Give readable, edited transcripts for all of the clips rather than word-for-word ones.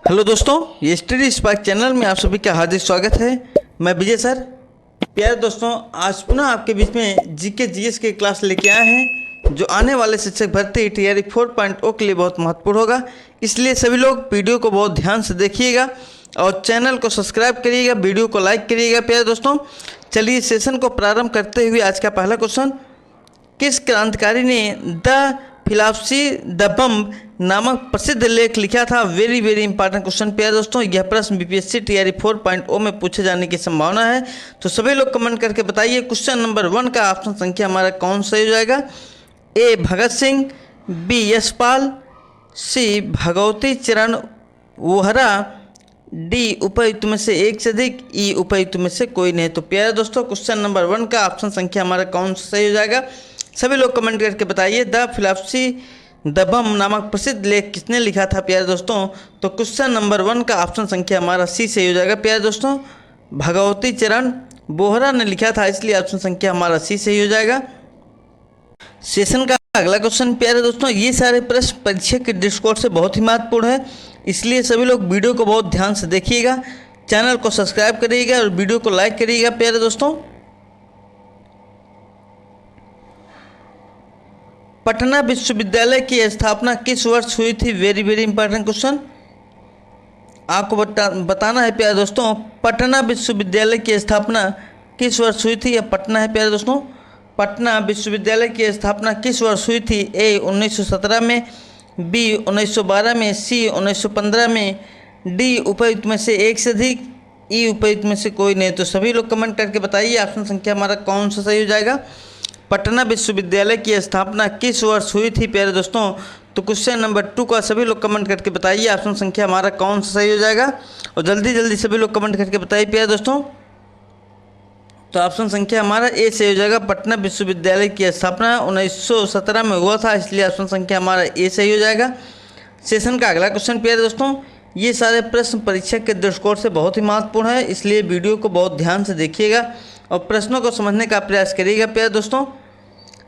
Hello दोस्तों, ये study spark channel में आप सभी का हार्दिक स्वागत है। मैं विजय सर। प्यारे दोस्तों, आज पुनः आपके बीच में जीके जीएस की क्लास लेके आए हैं जो आने वाले शिक्षक भर्ती टीआरई 4.0 के लिए बहुत महत्वपूर्ण होगा। इसलिए सभी लोग वीडियो को बहुत ध्यान से देखिएगा और चैनल को सब्सक्राइब करिएगा, वीडियो को लाइक करिएगा। प्यारे दोस्तों, चलिए सेशन को प्रारंभ करते हुए आज का पहला क्वेश्चन, किस क्रांतिकारी ने द फिलॉसफी द बम्ब नामक प्रसिद्ध लेख लिखा था? Very important question. प्यारे दोस्तों, यह प्रश्न बीपीएससी टीआरई 4.0 में पूछे जाने की संभावना है, तो सभी लोग कमेंट करके बताइए क्वेश्चन नंबर 1 का ऑप्शन संख्या हमारा कौन सा हो जाएगा? ए भगत सिंह, बी यशपाल, सी भगवती चरण वोहरा, डी उपयुक्त में से एक से अधिक, ई उपयुक्त में से कोई नहीं। तो प्यारे दोस्तों, क्वेश्चन नंबर 1 का ऑप्शन संख्या हमारा कौन सा सही हो जाएगा? सभी लोग कमेंट करके बताइए द फिलॉसफी द बम्ब नामक प्रसिद्ध लेख किसने लिखा था? प्यारे दोस्तों, तो क्वेश्चन नंबर 1 का ऑप्शन संख्या हमारा सी सही हो जाएगा। प्यारे दोस्तों, भगवती चरण बोहरा ने लिखा था, इसलिए ऑप्शन संख्या हमारा सी सही हो जाएगा। सेशन का अगला क्वेश्चन, प्यारे दोस्तों, ये सारे प्रश्न परीक्षा के दृष्टिकोण से बहुत ही महत्वपूर्ण है, इसलिए सभी लोग वीडियो को बहुत ध्यान से देखिएगा, चैनल को सब्सक्राइब करिएगा और वीडियो को लाइक करिएगा। प्यारे दोस्तों, पटना विश्वविद्यालय की स्थापना किस वर्ष हुई थी? Very important question. आपको बताना है प्यारे दोस्तों, पटना विश्वविद्यालय की स्थापना किस वर्ष हुई थी? यह पटना है प्यारे दोस्तों। पटना विश्वविद्यालय की स्थापना किस वर्ष हुई थी? ए 1917 में, बी 1912 में, सी 1915 में, डी उपयुक्त में से एक से अधिक, ई उपयुक्त में से कोई नहीं। तो सभी लोग कमेंट करके बताइए ऑप्शन संख्या हमारा कौन सा सही हो जाएगा? पटना विश्वविद्यालय की स्थापना किस वर्ष हुई थी? प्यारे दोस्तों, तो क्वेश्चन नंबर 2 का सभी लोग कमेंट करके बताइए ऑप्शन संख्या हमारा कौन सा सही हो जाएगा? और जल्दी सभी लोग कमेंट करके बताइए प्यारे दोस्तों। तो ऑप्शन संख्या हमारा ए सही हो जाएगा। पटना विश्वविद्यालय की स्थापना 1917 में हुआ था, इसलिए ऑप्शन संख्या हमारा ए सही हो जाएगा। सेशन का अगला क्वेश्चन, प्यारे दोस्तों, ये सारे प्रश्न परीक्षा के दृष्टिकोण से बहुत ही महत्वपूर्ण है, इसलिए वीडियो को बहुत ध्यान से देखिएगा और प्रश्नों को समझने का प्रयास करिएगा। प्यारे दोस्तों,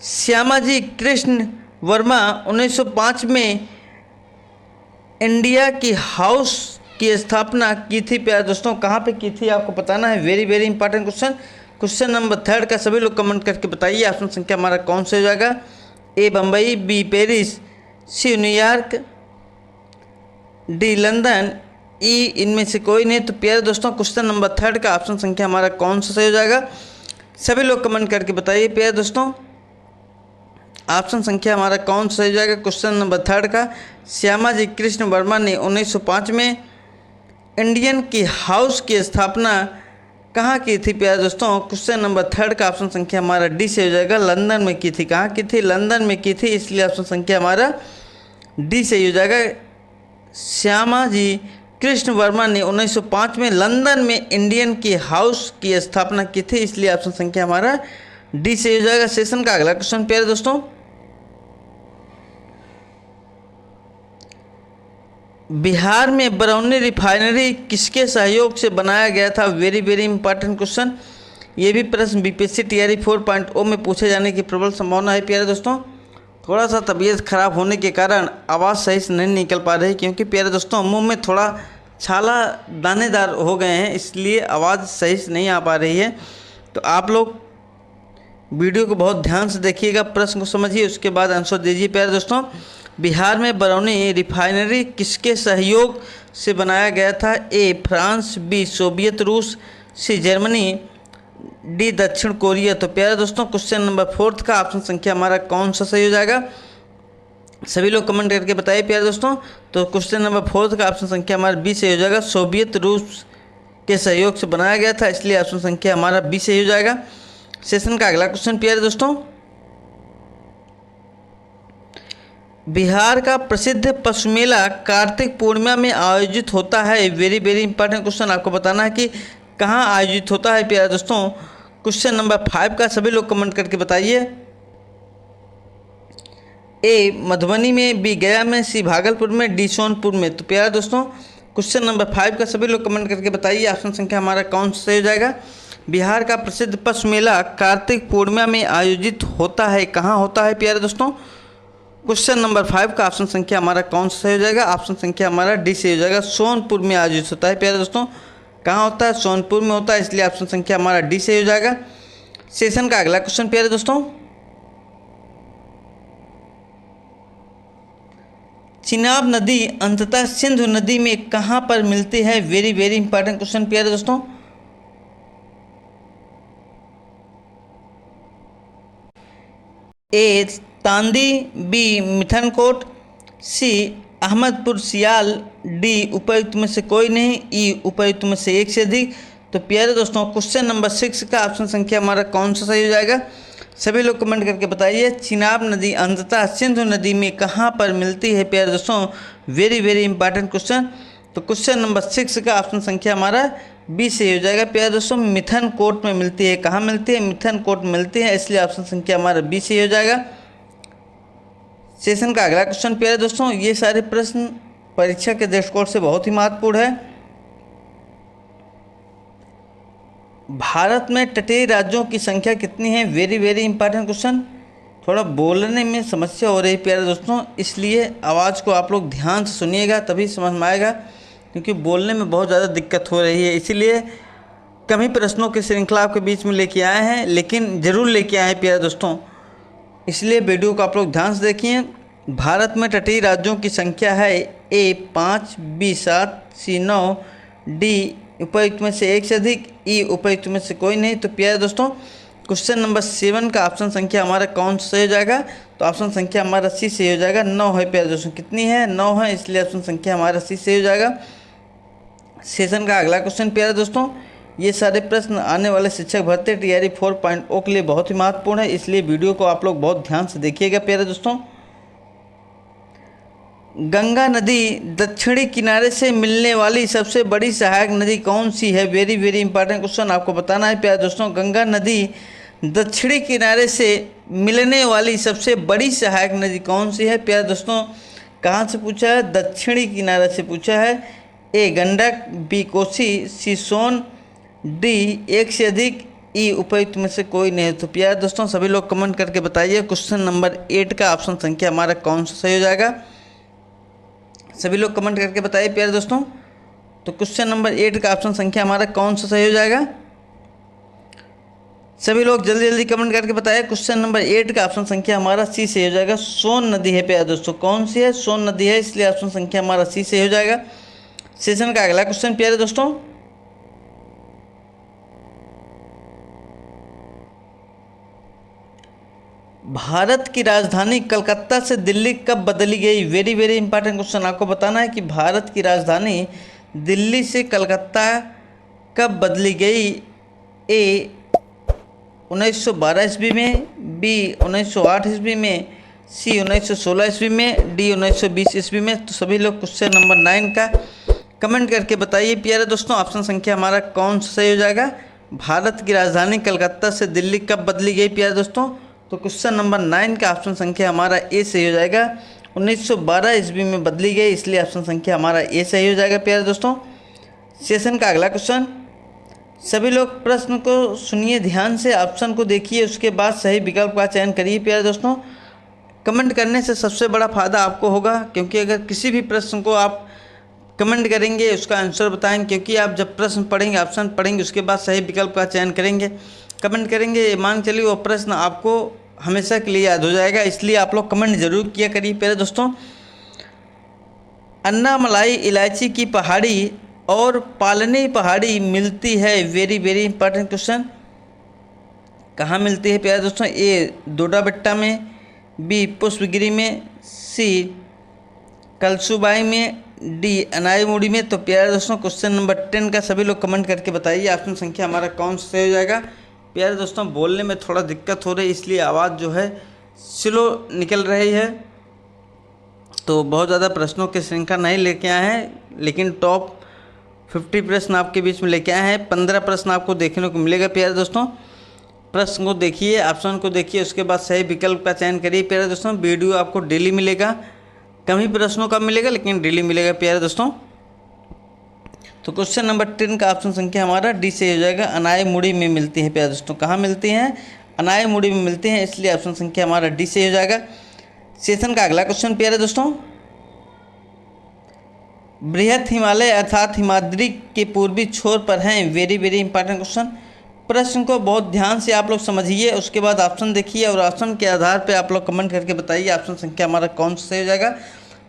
श्यामाजी कृष्ण वर्मा 1905 में इंडिया की हाउस की स्थापना की थी। प्यारे दोस्तों, कहाँ पे की थी आपको बताना है। Very important question. Question number 3 का सभी लोग कमेंट करके बताइए ऑप्शन संख्या हमारा कौन सा हो जाएगा? A Bombay, B Paris, C New York, D London, E इनमें से कोई नहीं। तो प्यारे दोस्तों, क्वेश्चन नंबर 3 का ऑप्शन संख्या हमारा कौन सा सही हो जाएगा? सभी लोग कमेंट करके बताइए प्यारे दोस्तों ऑप्शन संख्या हमारा कौन सा सही हो जाएगा? क्वेश्चन नंबर 3 का श्यामाजी कृष्ण वर्मा ने 1905 में इंडियन की हाउस की स्थापना कहाँ की थी? प्यारे दोस्तों, क्वेश्चन नंबर 3 का ऑप्शन संख्या हमारा डी से हो जाएगा। लंदन में की थी। कहाँ की थी? लंदन में की थी, इसलिए ऑप्शन संख्या हमारा डी से हो जाएगा। श्यामाजी कृष्ण वर्मा ने 1905 में लंदन में इंडियन की हाउस की स्थापना की थी, इसलिए ऑप्शन संख्या हमारा डी से हो जाएगा। सेशन का अगला क्वेश्चन, प्यारे दोस्तों, बिहार में बरौनी रिफाइनरी किसके सहयोग से बनाया गया था? Very important question. ये भी प्रश्न बीपीएससी टीआरई 4.0 में पूछे जाने की प्रबल संभावना है। प्यारे दोस्तों, थोड़ा सा तबीयत खराब होने के कारण आवाज़ सही से नहीं निकल पा रही, क्योंकि प्यारे दोस्तों मुंह में थोड़ा छाला दानेदार हो गए हैं, इसलिए आवाज़ सही से नहीं आ पा रही है। तो आप लोग वीडियो को बहुत ध्यान से देखिएगा, प्रश्न को समझिए, उसके बाद आंसर दीजिए। प्यारे दोस्तों, बिहार में बरौनी रिफाइनरी किसके सहयोग से बनाया गया था? ए फ्रांस, बी सोवियत रूस, सी जर्मनी, डी दक्षिण कोरिया। तो प्यारे दोस्तों, क्वेश्चन नंबर 4 का ऑप्शन संख्या हमारा कौन सा सही हो जाएगा? सभी लोग कमेंट करके बताइए प्यारे दोस्तों। तो क्वेश्चन नंबर 4 का ऑप्शन संख्या हमारा बी सही हो जाएगा। सोवियत रूस के सहयोग से बनाया गया था, इसलिए ऑप्शन संख्या हमारा बी सही हो जाएगा। सेशन का अगला क्वेश्चन, प्यारे दोस्तों, बिहार का प्रसिद्ध पशु मेला कार्तिक पूर्णिमा में आयोजित होता है। Very important question. आपको बताना है कि कहाँ आयोजित होता है। प्यारे दोस्तों, क्वेश्चन नंबर 5 का सभी लोग कमेंट करके बताइए। ए मधुबनी में, बी गया में, सी भागलपुर में, डी सोनपुर में। तो प्यारे दोस्तों, क्वेश्चन नंबर 5 का सभी लोग कमेंट करके बताइए ऑप्शन संख्या हमारा कौन सा सही हो जाएगा? बिहार का प्रसिद्ध पशु मेला कार्तिक पूर्णिमा में आयोजित होता है, कहाँ होता है? प्यारे दोस्तों, क्वेश्चन नंबर 5 का ऑप्शन संख्या हमारा कौन सा सही हो जाएगा? ऑप्शन संख्या हमारा डी सही हो जाएगा। सोनपुर में आयोजित होता है प्यारे दोस्तों। कहाँ होता है? सोनपुर में होता है, इसलिए ऑप्शन संख्या हमारा डी सही हो जाएगा। सेशन का अगला क्वेश्चन प्यारे दोस्तों, चिनाब नदी अंततः सिंधु नदी में कहाँ पर मिलती है? वेरी वेरी इंपॉर्टेंट क्वेश्चन प्यारे दोस्तों। ए तांदी, बी मिठनकोट, सी अहमदपुर सियाल, डी उपर्युक्त में से कोई नहीं, ई उपर्युक्त में से एक से अधिक। तो प्यारे दोस्तों क्वेश्चन नंबर 6 का ऑप्शन संख्या हमारा कौन सा सही हो जाएगा? सभी लोग कमेंट करके बताइए। चिनाब नदी अंततः सिंधु नदी में कहाँ पर मिलती है प्यारे दोस्तों? Very very important question. तो क्वेश्चन नंबर 6 का ऑप्शन संख्या हमारा बी सही हो जाएगा प्यारे दोस्तों। मिथन कोट में मिलती है। कहाँ मिलती है? मिथन कोट में मिलती है, इसलिए ऑप्शन संख्या हमारा बी सही हो जाएगा। सेशन का अगला क्वेश्चन प्यारे दोस्तों, ये सारे प्रश्न परीक्षा के दृष्टिकोण से बहुत ही महत्वपूर्ण है। भारत में तटीय राज्यों की संख्या कितनी है? Very very important question. थोड़ा बोलने में समस्या हो रही है प्यारे दोस्तों, इसलिए आवाज़ को आप लोग ध्यान से सुनिएगा तभी समझ में आएगा, क्योंकि बोलने में बहुत ज़्यादा दिक्कत हो रही है। इसीलिए कम ही प्रश्नों की श्रृंखला आपके बीच में लेके आए हैं, लेकिन ज़रूर लेके आए हैं प्यारे दोस्तों, इसलिए वीडियो को आप लोग ध्यान से देखिए। भारत में तटीय राज्यों की संख्या है ए 5, बी 7, सी 9, डी उपर्युक्त में से एक से अधिक, ई उपर्युक्त में से कोई नहीं। तो प्यारे दोस्तों क्वेश्चन नंबर 7 का ऑप्शन संख्या हमारा कौन सा सही हो जाएगा? तो ऑप्शन संख्या हमारा सी सही हो जाएगा। 9 है प्यारे दोस्तों। कितनी है? 9 है, इसलिए ऑप्शन संख्या हमारा सी सही हो जाएगा। सेशन का अगला क्वेश्चन प्यारे दोस्तों, ये सारे प्रश्न आने वाले शिक्षक भर्ती तैयारी 4.0 के लिए बहुत ही महत्वपूर्ण है, इसलिए वीडियो को आप लोग बहुत ध्यान से देखिएगा प्यारे दोस्तों। गंगा नदी दक्षिणी किनारे से मिलने वाली सबसे बड़ी सहायक नदी कौन सी है? वेरी वेरी इंपॉर्टेंट क्वेश्चन आपको बताना है प्यारे दोस्तों। गंगा नदी दक्षिणी किनारे से मिलने वाली सबसे बड़ी सहायक नदी कौन सी है प्यारे दोस्तों? कहाँ से पूछा है? दक्षिणी किनारे से पूछा है। ए गंडक, बी कोसी, सी सोन, डी एक से अधिक, ई उपर्युक्त में से कोई नहीं। तो प्यारे दोस्तों सभी लोग कमेंट करके बताइए क्वेश्चन नंबर 8 का ऑप्शन संख्या हमारा कौन सा सही हो जाएगा? सभी लोग कमेंट करके बताइए प्यारे दोस्तों। तो क्वेश्चन नंबर 8 का ऑप्शन संख्या हमारा कौन सा सही हो जाएगा? सभी लोग जल्दी जल्दी कमेंट करके बताइए। क्वेश्चन नंबर 8 का ऑप्शन संख्या हमारा सी सही हो जाएगा। सोन नदी है प्यारे दोस्तों। कौन सी है? सोन नदी है, इसलिए ऑप्शन संख्या हमारा सी सही हो जाएगा। सेशन का अगला क्वेश्चन प्यारे दोस्तों, भारत की राजधानी कलकत्ता से दिल्ली कब बदली गई? वेरी वेरी इंपॉर्टेंट क्वेश्चन आपको बताना है कि भारत की राजधानी दिल्ली से कलकत्ता कब बदली गई? ए 1912 ईस्वी में, बी 1908 ईस्वी में, सी 1916 ईस्वी में, डी 1920 ईस्वी में। तो सभी लोग क्वेश्चन नंबर 9 का कमेंट करके बताइए प्यारे दोस्तों। ऑप्शन संख्या हमारा कौन सा सही हो जाएगा? भारत की राजधानी कलकत्ता से दिल्ली कब बदली गई प्यारे दोस्तों? तो क्वेश्चन नंबर 9 का ऑप्शन संख्या हमारा ए सही हो जाएगा। 1912 ईस्वी में बदली गई, इसलिए ऑप्शन संख्या हमारा ए सही हो जाएगा प्यारे दोस्तों। सेशन का अगला क्वेश्चन, सभी लोग प्रश्न को सुनिए ध्यान से, ऑप्शन को देखिए, उसके बाद सही विकल्प का चयन करिए प्यारे दोस्तों। कमेंट करने से सबसे बड़ा फ़ायदा आपको होगा, क्योंकि अगर किसी भी प्रश्न को आप कमेंट करेंगे, उसका आंसर बताएंगे, क्योंकि आप जब प्रश्न पढ़ेंगे, ऑप्शन पढ़ेंगे, उसके बाद सही विकल्प का चयन करेंगे, कमेंट करेंगे, मान चलिए वो प्रश्न आपको हमेशा के लिए याद हो जाएगा। इसलिए आप लोग कमेंट जरूर किया करिए प्यारे दोस्तों। अन्नामलाई इलायची की पहाड़ी और पालनी पहाड़ी मिलती है? Very very important question. कहाँ मिलती है प्यारे दोस्तों? ए डोडाबेट्टा में, बी पुष्पगिरी में, सी कलसुबाई में, डी अनाईमुड़ी में। तो प्यारे दोस्तों क्वेश्चन नंबर 10 का सभी लोग कमेंट करके बताइए ऑप्शन संख्या हमारा कौन सा सही हो जाएगा? प्यारे दोस्तों बोलने में थोड़ा दिक्कत हो रही है, इसलिए आवाज़ जो है स्लो निकल रही है, तो बहुत ज़्यादा प्रश्नों की श्रृंखला नहीं लेके आए हैं, लेकिन टॉप 50 प्रश्न आपके बीच में लेके आए हैं। 15 प्रश्न आपको देखने को मिलेगा प्यारे दोस्तों। प्रश्न को देखिए, ऑप्शन को देखिए, उसके बाद सही विकल्प का चयन करिए प्यारे दोस्तों। वीडियो आपको डेली मिलेगा, कम ही प्रश्नों का मिलेगा, लेकिन डेली मिलेगा प्यारे दोस्तों। तो क्वेश्चन नंबर 10 का ऑप्शन संख्या हमारा डी से हो जाएगा। अनाईमुड़ी में मिलती है प्यारे दोस्तों। कहाँ मिलती हैं? अनाईमुड़ी में मिलती हैं, इसलिए ऑप्शन संख्या हमारा डी से हो जाएगा। सेशन का अगला क्वेश्चन प्यारे दोस्तों, बृहत हिमालय अर्थात हिमाद्री के पूर्वी छोर पर हैं। Very very important question. प्रश्न को बहुत ध्यान से आप लोग समझिए, उसके बाद ऑप्शन देखिए और ऑप्शन के आधार पे आप लोग कमेंट करके बताइए ऑप्शन संख्या हमारा कौन सा सही हो जाएगा।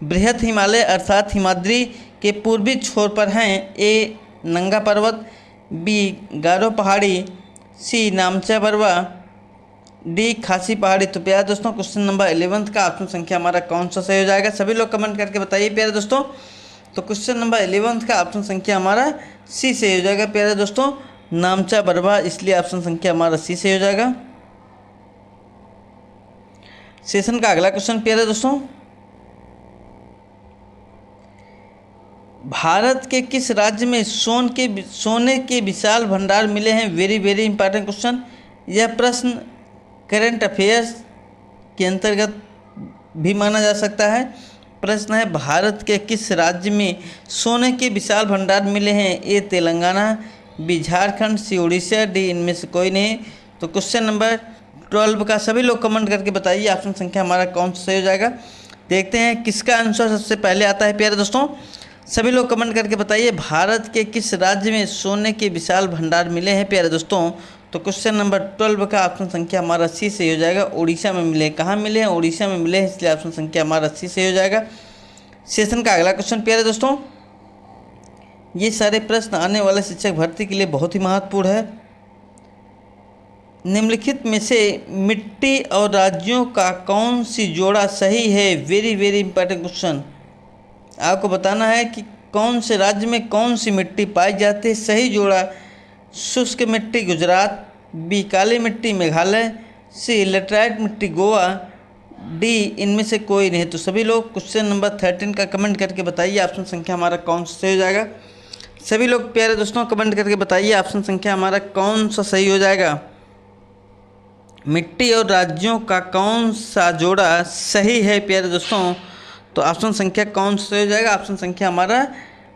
बृहत हिमालय अर्थात हिमाद्री के पूर्वी छोर पर हैं। ए नंगा पर्वत, बी गारो पहाड़ी, सी नामचा बरवा, डी खासी पहाड़ी। तो प्यारे दोस्तों क्वेश्चन नंबर 11 का ऑप्शन संख्या हमारा कौन सा सही हो जाएगा, सभी लोग कमेंट करके बताइए प्यारे दोस्तों। तो क्वेश्चन नंबर 11 का ऑप्शन संख्या हमारा सी सही हो जाएगा प्यारे दोस्तों, नामचा बरवा, इसलिए ऑप्शन संख्या हमारा सी सही हो जाएगा। सेशन का अगला क्वेश्चन प्यारे दोस्तों, भारत के किस राज्य में सोने के विशाल भंडार मिले हैं। Very very important question. यह प्रश्न करंट अफेयर्स के अंतर्गत भी माना जा सकता है। प्रश्न है भारत के किस राज्य में सोने के विशाल भंडार मिले हैं। ए तेलंगाना, बी झारखंड, सी उड़ीसा, डी इनमें से कोई नहीं। तो क्वेश्चन नंबर 12 का सभी लोग कमेंट करके बताइए ऑप्शन संख्या हमारा कौन सा सही हो जाएगा। देखते हैं किसका आंसर सबसे पहले आता है प्यारे दोस्तों, सभी लोग कमेंट करके बताइए भारत के किस राज्य में सोने के विशाल भंडार मिले हैं प्यारे दोस्तों। तो क्वेश्चन नंबर 12 का ऑप्शन संख्या हमारा सी सही हो जाएगा, उड़ीसा में मिले। कहाँ मिले हैं, उड़ीसा में मिले हैं, इसलिए ऑप्शन संख्या हमारा सी सही हो जाएगा। सेशन का अगला क्वेश्चन प्यारे दोस्तों, ये सारे प्रश्न आने वाले शिक्षक भर्ती के लिए बहुत ही महत्वपूर्ण है। निम्नलिखित में से मिट्टी और राज्यों का कौन सी जोड़ा सही है। Very very important question. आपको बताना है कि कौन से राज्य में कौन सी मिट्टी पाई जाती है। सही जोड़ा शुष्क मिट्टी गुजरात, बी काली मिट्टी मेघालय, सी लेटराइट मिट्टी गोवा, डी इनमें से कोई नहीं। तो सभी लोग क्वेश्चन नंबर 13 का कमेंट करके बताइए ऑप्शन संख्या हमारा कौन सा सही हो जाएगा। सभी लोग प्यारे दोस्तों कमेंट करके बताइए ऑप्शन संख्या हमारा कौन सा सही हो जाएगा। मिट्टी और राज्यों का कौन सा जोड़ा सही है प्यारे दोस्तों। तो ऑप्शन संख्या कौन सा सही हो जाएगा, ऑप्शन संख्या हमारा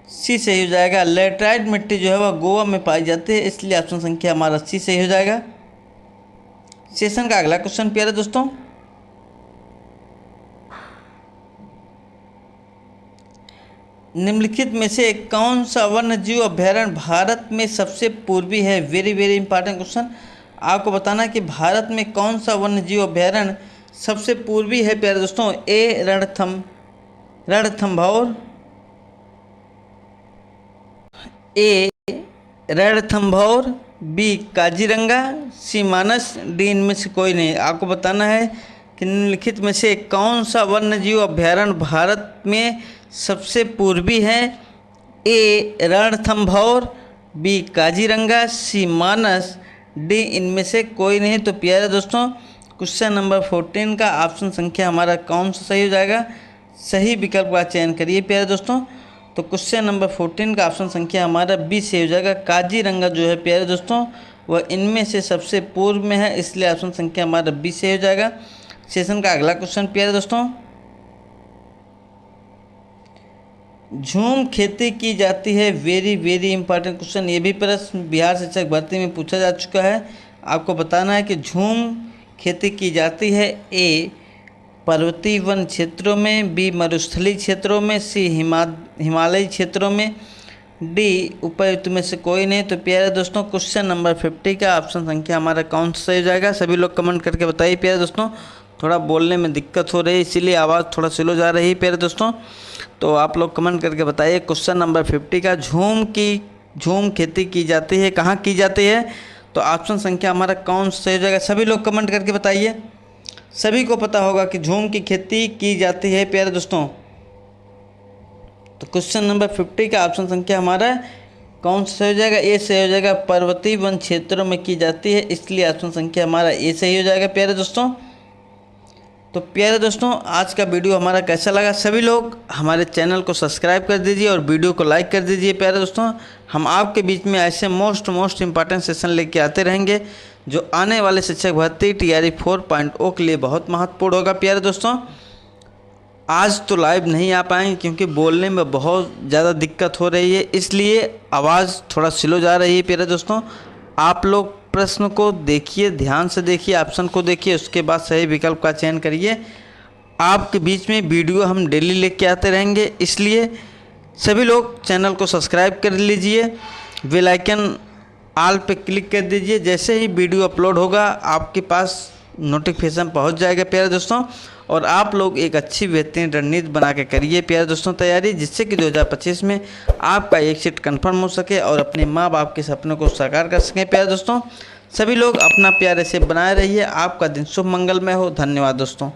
सी सही हो जाएगा। लेटराइट मिट्टी जो है वह गोवा में पाई जाती है, इसलिए ऑप्शन संख्या हमारा सी सही हो जाएगा। सेशन का अगला क्वेश्चन प्यारे दोस्तों, निम्नलिखित में से कौन सा वन्यजीव अभ्यारण्य भारत में सबसे पूर्वी है। Very very important question. आपको बताना है कि भारत में कौन सा वन्यजीव अभ्यारण्य सबसे पूर्वी है प्यारे दोस्तों। ए रणथंभौर, ए रणथंभौर, बी काजीरंगा, सी मानस, डी इनमें से कोई नहीं। आपको बताना है कि निम्नलिखित में से कौन सा वन्यजीव अभ्यारण्य भारत में सबसे पूर्वी है। ए रणथंभौर, बी काजीरंगा, सी मानस, डी इनमें से कोई नहीं। तो प्यारे दोस्तों क्वेश्चन नंबर 14 का ऑप्शन संख्या हमारा कौन सा सही हो जाएगा, सही विकल्प का चयन करिए प्यारे दोस्तों। तो क्वेश्चन नंबर 14 का ऑप्शन संख्या हमारा बी सही हो जाएगा। काजीरंगा जो है प्यारे दोस्तों वह इनमें से सबसे पूर्व में है, इसलिए ऑप्शन संख्या हमारा बी सही हो जाएगा। सेशन का अगला क्वेश्चन प्यारे दोस्तों, झूम खेती की जाती है। Very very important question. ये भी प्रश्न बिहार शिक्षक भर्ती में पूछा जा चुका है। आपको बताना है कि झूम खेती की जाती है। ए पर्वतीय वन क्षेत्रों में, बी मरुस्थलीय क्षेत्रों में, सी हिमालयी क्षेत्रों में, डी उपयुक्त में से कोई नहीं। तो प्यारे दोस्तों क्वेश्चन नंबर 50 का ऑप्शन संख्या हमारा कौन सा सही हो जाएगा, सभी लोग कमेंट करके बताइए प्यारे दोस्तों। थोड़ा बोलने में दिक्कत हो रही है इसीलिए आवाज़ थोड़ा स्लो जा रही है प्यारे दोस्तों, तो आप लोग कमेंट करके बताइए क्वेश्चन नंबर 50 का झूम खेती की जाती है, कहाँ की जाती है। तो ऑप्शन संख्या हमारा कौन सा सही हो जाएगा, सभी लोग कमेंट करके बताइए। सभी को पता होगा कि झूम की खेती की जाती है प्यारे दोस्तों। तो क्वेश्चन नंबर 50 का ऑप्शन संख्या हमारा कौन सा सही हो जाएगा, ए सही हो जाएगा। पर्वतीय वन क्षेत्रों में की जाती है, इसलिए ऑप्शन संख्या हमारा ए सही हो जाएगा प्यारे दोस्तों। तो प्यारे दोस्तों आज का वीडियो हमारा कैसा लगा, सभी लोग हमारे चैनल को सब्सक्राइब कर दीजिए और वीडियो को लाइक कर दीजिए प्यारे दोस्तों। हम आपके बीच में ऐसे मोस्ट इंपॉर्टेंट सेशन लेके आते रहेंगे जो आने वाले शिक्षक भर्ती TRE 4.0 के लिए बहुत महत्वपूर्ण होगा प्यारे दोस्तों। आज तो लाइव नहीं आ पाएंगे क्योंकि बोलने में बहुत ज़्यादा दिक्कत हो रही है, इसलिए आवाज़ थोड़ा स्लो जा रही है प्यारे दोस्तों। आप लोग प्रश्न को देखिए, ध्यान से देखिए, ऑप्शन को देखिए, उसके बाद सही विकल्प का चयन करिए। आपके बीच में वीडियो हम डेली लेके आते रहेंगे, इसलिए सभी लोग चैनल को सब्सक्राइब कर लीजिए, बेल आइकन ऑल पे क्लिक कर दीजिए। जैसे ही वीडियो अपलोड होगा आपके पास नोटिफिकेशन पहुंच जाएगा प्यारे दोस्तों। और आप लोग एक अच्छी बेहतरीन रणनीति बना के करिए प्यारे दोस्तों तैयारी, जिससे कि 2025 में आपका एक सीट कन्फर्म हो सके और अपने माँ बाप के सपनों को साकार कर सकें प्यारे दोस्तों। सभी लोग अपना प्यार ऐसे बनाए रहिए। आपका दिन शुभ मंगलमय हो। धन्यवाद दोस्तों।